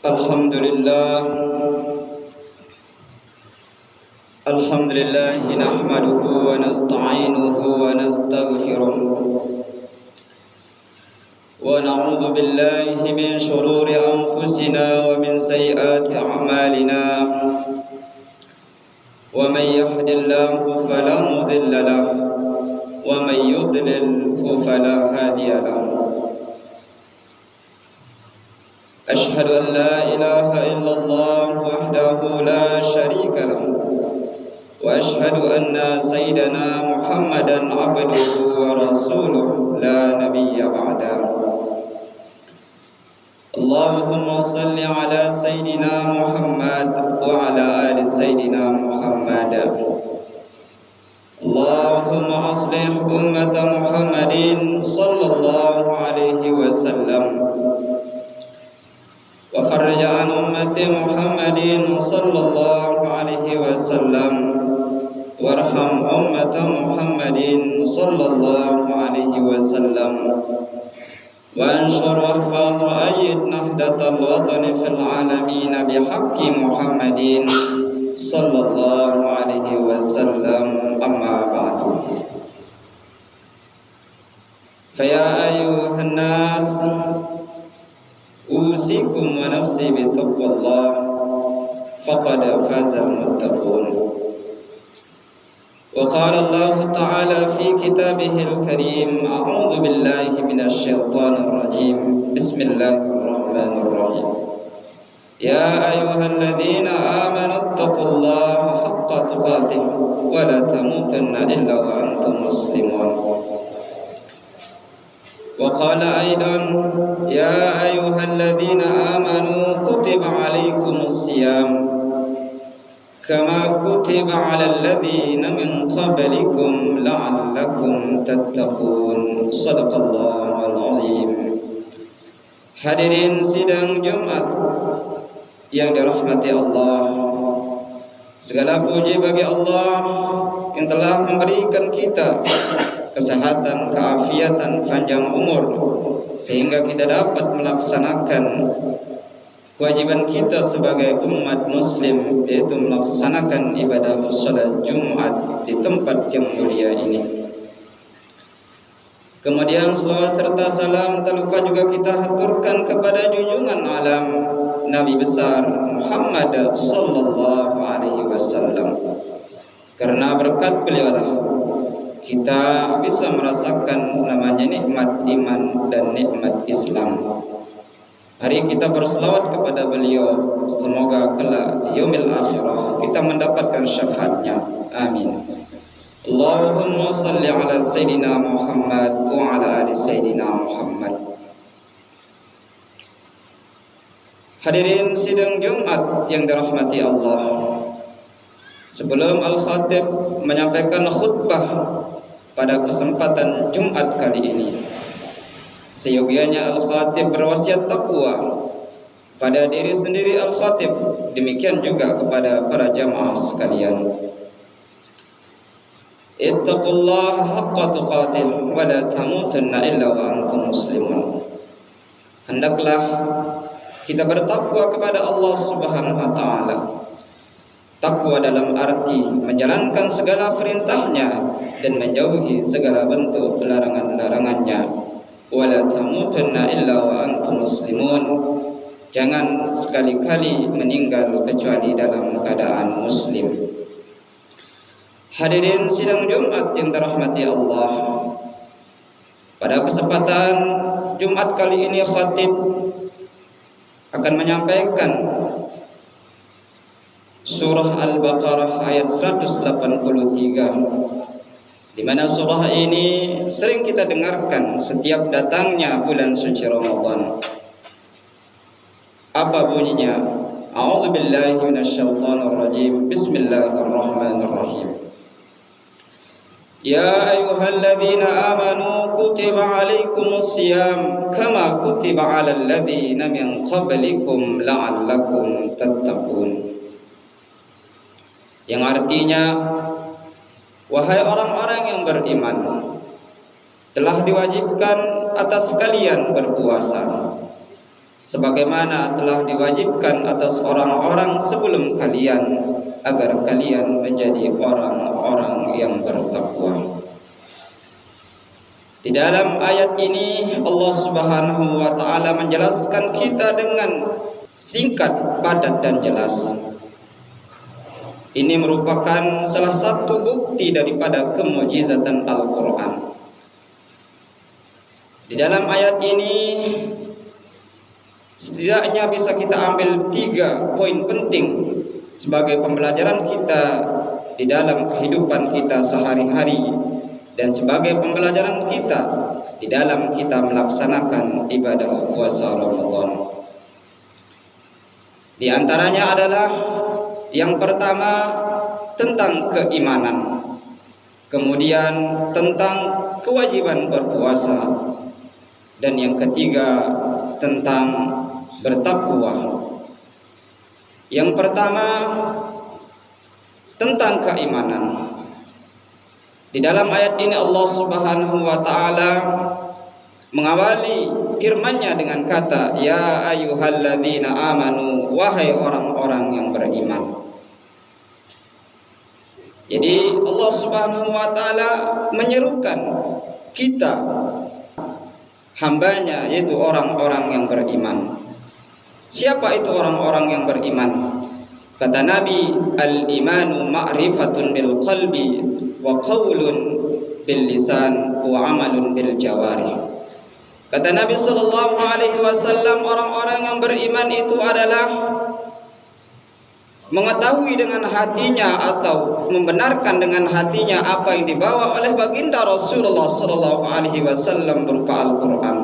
Alhamdulillah nahmaduhu wa nasta'inuhu wa nastaghfiruh wa na'udzu billahi min shururi anfusina wa min sayyiati a'malina wa may yahdihillahu fala mudilla lahu wa may yudlil fala hadiya lahu. Ashhadu an la ilaha illallah wahdahu la syarika lahu wa ashhadu anna sayyidana Muhammadan abduhu wa rasuluh la nabiyya ba'dahu. Allahumma salli ala sayyidina Muhammad wa ala ali sayyidina Muhammad. Allahumma aslih ummata Muhammadin sallallahu alaihi wasallam wa farrij an ummati Muhammadin sallallahu alaihi wasallam warham ummata Muhammadin sallallahu alaihi wasallam wa anshur wahfaz ayyid nahdatal watani fil alamin bihaqqi Muhammadin sallallahu alaihi wasallam. Amma ba'du. Fa ya ayyuhan nas usikum wa nafsi bittaqwallah faqad fazal muttaqun. Wa qala Allah ta'ala fi kitabihil karim, a'udzu billahi minasy syaithanir rajim. Bismillahirrahmanirrahim. Ya ayyuhalladzina amanu taqullaha haqqa tuqatih wa la tamutunna illa wa antum muslimun. وقال أيضا يا أيها الذين آمنوا كتب عليكم الصيام كما كتب على الذين من قبلكم لعلكم تتقون. صدق الله العظيم. Hadirin sidang Jumat yang dirahmati Allah, segala puji bagi Allah yang telah memberikan kita kesehatan, keafiatan, panjang umur sehingga kita dapat melaksanakan kewajiban kita sebagai umat muslim, yaitu melaksanakan ibadah salat Jumat di tempat yang mulia ini. Kemudian selawat serta salam tak lupa juga kita haturkan kepada junjungan alam Nabi besar Muhammad sallallahu alaihi wasallam. Karena berkat beliaulah kita bisa merasakan namanya nikmat iman dan nikmat Islam. Hari kita berselawat kepada beliau, semoga kelak di yaumil akhirah kita mendapatkan syafaatnya. Amin. Allahumma salli ala sayyidina Muhammad wa ala ali sayyidina Muhammad. Hadirin sidang Jumat yang dirahmati Allah, sebelum Al-Khatib menyampaikan khutbah pada kesempatan Jumat kali ini, seyogianya Al-Khatib berwasiat takwa pada diri sendiri Al-Khatib, demikian juga kepada para jamaah sekalian. Ittaqullaha haqqa tuqatih wa la tamutunna illa wa antum muslimun. Hendaklah kita bertakwa kepada Allah Subhanahu wa taala. Takwa dalam arti menjalankan segala perintahnya dan menjauhi segala bentuk larangan-larangannya. Wala tamutunna illa wa antum muslimun. Jangan sekali-kali meninggal kecuali dalam keadaan muslim. Hadirin sidang Jumat yang dirahmati Allah, pada kesempatan Jumat kali ini khatib akan menyampaikan surah Al-Baqarah ayat 183, di mana surah ini sering kita dengarkan setiap datangnya bulan suci Ramadan. Apa bunyinya? A'udzu billahi minasyaitonir rajim. Bismillahirrahmanirrahim. Ya ayyuhalladzina amanu kutiba alaikumus syiyam kama kutiba 'alal ladzina min qablikum la'allakum tattaqun. Yang artinya, wahai orang-orang yang beriman, telah diwajibkan atas kalian berpuasa sebagaimana telah diwajibkan atas orang-orang sebelum kalian, agar kalian menjadi orang-orang yang bertakwa. Di dalam ayat ini Allah Subhanahu wa taala menjelaskan kita dengan singkat, padat dan jelas. Ini merupakan salah satu bukti daripada kemujizatan Al-Qur'an. Di dalam ayat ini setidaknya bisa kita ambil 3 poin penting sebagai pembelajaran kita di dalam kehidupan kita sehari-hari, dan sebagai pembelajaran kita di dalam kita melaksanakan ibadah puasa Ramadan. Di antaranya adalah yang pertama tentang keimanan, kemudian tentang kewajiban berpuasa, dan yang ketiga tentang bertakwa. Yang pertama tentang keimanan. Di dalam ayat ini Allah Subhanahu wa taala mengawali firman-Nya dengan kata ya ayyuhalladzina amanu, wahai orang-orang yang beriman. Jadi Allah Subhanahu wa taala menyerukan kita, hambanya, yaitu orang-orang yang beriman. Siapa itu orang-orang yang beriman? Kata Nabi, al-imanu ma'rifatun bil qalbi wa qawlun bil lisan wa amalun bil jawari. Kata Nabi sallallahu alaihi wasallam, orang-orang yang beriman itu adalah mengetahui dengan hatinya atau membenarkan dengan hatinya apa yang dibawa oleh baginda Rasulullah sallallahu alaihi wasallam berupa Al-Qur'an.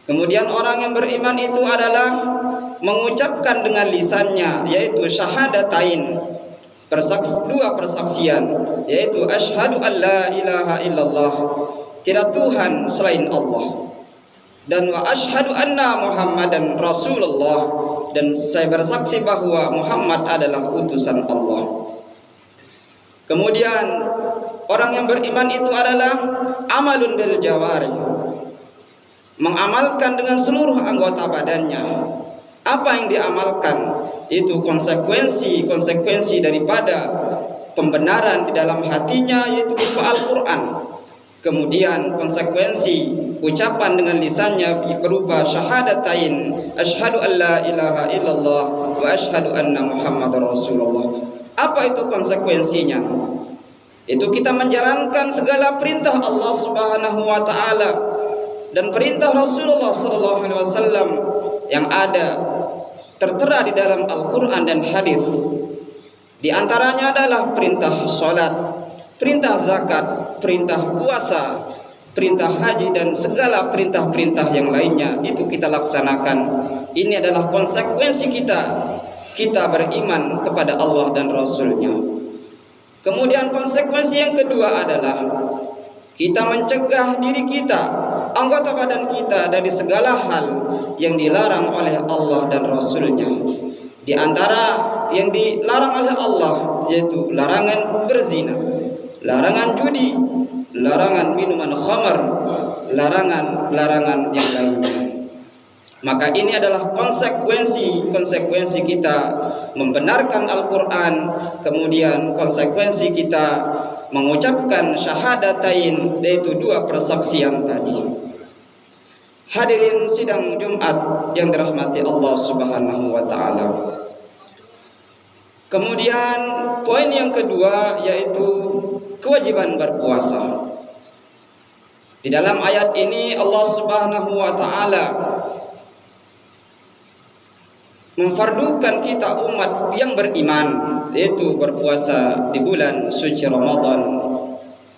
Kemudian orang yang beriman itu adalah mengucapkan dengan lisannya, yaitu syahadatain, dua persaksian, yaitu asyhadu an la ilaha illallah, tidak Tuhan selain Allah, dan wa asyhadu anna Muhammadan Rasulullah, dan saya bersaksi bahwa Muhammad adalah utusan Allah. Kemudian orang yang beriman itu adalah amalun bil jawari, mengamalkan dengan seluruh anggota badannya. Apa yang diamalkan? Itu konsekuensi daripada pembenaran di dalam hatinya, yaitu berupa Al-Quran. Kemudian konsekuensi ucapan dengan lisannya berupa syahadatain, asyhadu an la ilaha illallah wa asyhadu anna Muhammadar Rasulullah. Apa itu konsekuensinya? Itu kita menjalankan segala perintah Allah Subhanahu wa taala dan perintah Rasulullah sallallahu alaihi wasallam yang ada tertera di dalam Al-Quran dan hadis. Di antaranya adalah perintah salat, perintah zakat, perintah puasa, perintah haji, dan segala perintah-perintah yang lainnya itu kita laksanakan. Ini adalah konsekuensi kita beriman kepada Allah dan Rasul-Nya. Kemudian konsekuensi yang kedua adalah kita mencegah diri kita, anggota badan kita, dari segala hal yang dilarang oleh Allah dan Rasul-Nya. Di antara yang dilarang oleh Allah yaitu larangan berzina, larangan judi, larangan minuman khamar, larangan yang lainnya. Maka ini adalah konsekuensi kita membenarkan Al-Quran, kemudian konsekuensi kita mengucapkan syahadatain, yaitu dua persaksian tadi. Hadirin sidang Jumat yang dirahmati Allah Subhanahu wa taala. Kemudian poin yang kedua yaitu kewajiban berpuasa. Di dalam ayat ini Allah Subhanahu wa taala memfardukan kita umat yang beriman, yaitu berpuasa di bulan suci Ramadan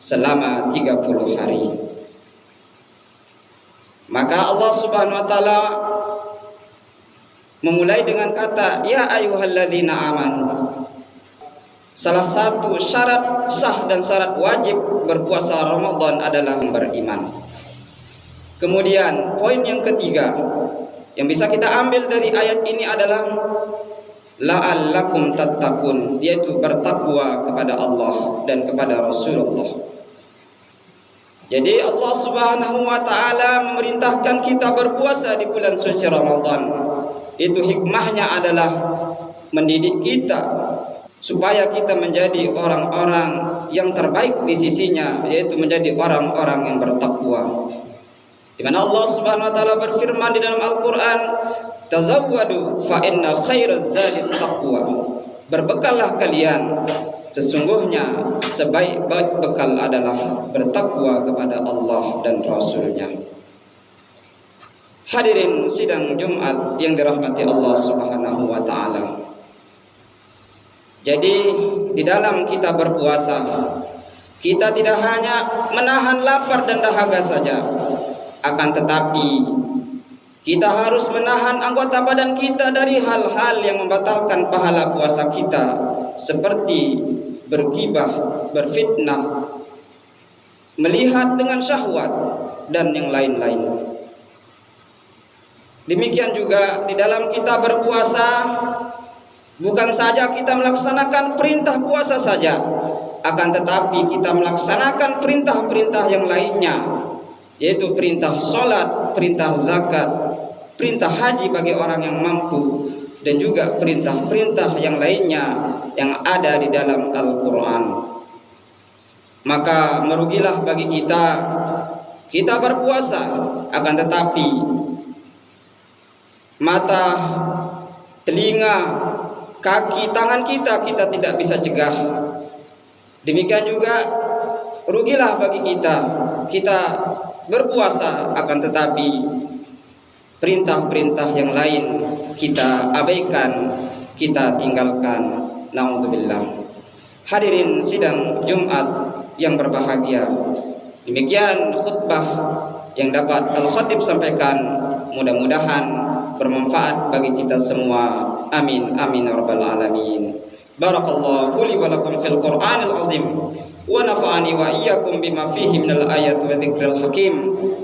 selama 30 hari. Maka Allah Subhanahu wa taala memulai dengan kata ya ayyuhalladzina amanu. Salah satu syarat sah dan syarat wajib berpuasa Ramadan adalah beriman. Kemudian poin yang ketiga yang bisa kita ambil dari ayat ini adalah la'allakum tattaqun, yaitu bertakwa kepada Allah dan kepada Rasulullah. Jadi Allah Subhanahu wa taala memerintahkan kita berpuasa di bulan suci Ramadan. Itu hikmahnya adalah mendidik kita supaya kita menjadi orang-orang yang terbaik di sisinya, yaitu menjadi orang-orang yang bertakwa. Di mana Allah Subhanahu wa taala berfirman di dalam Al-Qur'an, "Tazawwadu fa inna khairaz zadi taqwa." Berbekallah kalian, sesungguhnya sebaik-baik bekal adalah bertakwa kepada Allah dan Rasul-Nya. Hadirin sidang Jumat yang dirahmati Allah Subhanahu wa taala. Jadi di dalam kita berpuasa, kita tidak hanya menahan lapar dan dahaga saja, akan tetapi kita harus menahan anggota badan kita dari hal-hal yang membatalkan pahala puasa kita, seperti bergibah, berfitnah, melihat dengan syahwat, dan yang lain-lain. Demikian juga di dalam kita berpuasa, bukan saja kita melaksanakan perintah puasa saja, akan tetapi kita melaksanakan perintah-perintah yang lainnya, yaitu perintah sholat, perintah zakat, perintah haji bagi orang yang mampu, dan juga perintah-perintah yang lainnya yang ada di dalam Al-Quran. Maka merugilah bagi kita berpuasa, akan tetapi mata, telinga, kaki, tangan kita tidak bisa cegah. Demikian juga rugilah bagi kita berpuasa, akan tetapi perintah-perintah yang lain kita abaikan, kita tinggalkan. Naudzubillah. Hadirin sidang Jumat yang berbahagia, demikian khutbah yang dapat Al-Khatib sampaikan, mudah-mudahan bermanfaat bagi kita semua. Amin amin ya rabbal alamin. Barakallahu li wa lakum fil Qur'anil azim wa nafa'ani wa iyyakum bima fihi minal ayati wa dzikril hakim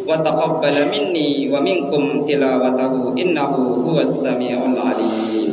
wa taqabbala minni wa minkum tilawatahu innahu huwas samiul alim.